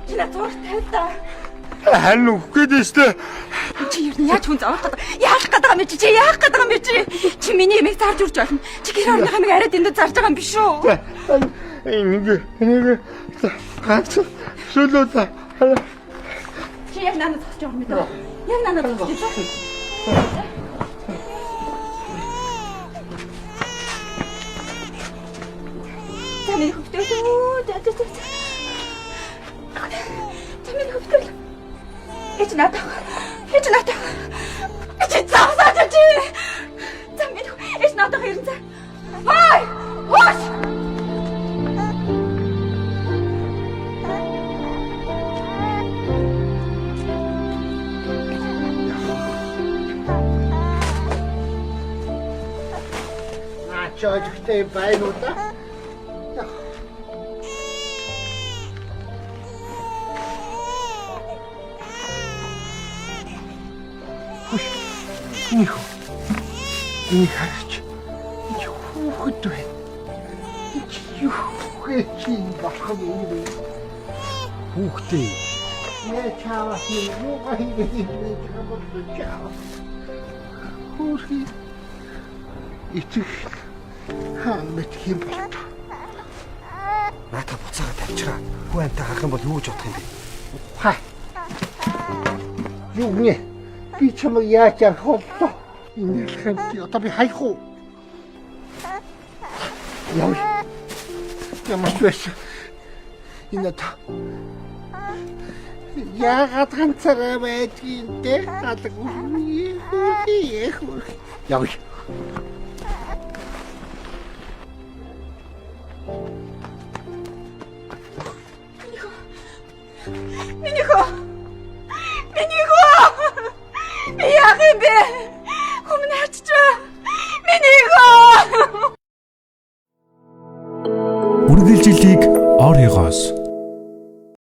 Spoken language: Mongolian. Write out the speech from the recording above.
Чи надад зураг тавьдаа. Харин үхгүй дэжтэй. Чи юу яаж хүн заах гэдэг? Яах гэдэг юм чи? Чи яах гэдэг юм чи? Чи миний ямиг зарж үрж болно. Чи гэр орны хамиг арай дэндээ зарж байгаа юм биш үү? Энийг ганц сүлөө та. Чи яг надад зогсож байгаа юм даа. Яг надад зогсож байгаа. Таны хөвтөл үү? Таны хөвтөл. Эч надад. Чи заасаач чи. Таны эч надад хэрэн за. Хай! Хош! Чojтой байна уу та? Нихо. Энэ хараач. Юу хөт вэ? Юу хөт болох юм бэ? Хүүхдээ. Яа чаавас юу гахи чаава. Хөөе. Ичиг хаан мэт юм бол. Наата буцаага тавьчраа. Хүү амтай харах юм бол юу гэж бодох юм бэ? Хай. Юу нэ? Би чамайг яаж ярих боллоо? Энэ хэмti одоо би хайх уу? Яв. Ямаш биш. Энэ та. Яагаад ганцаараа байдгийг те хаалгүй. Яв. Минийхөө. Би яах юм бэ? Өмнө хаччаа. Минийхөө. Үргэлжилтийг оройгоос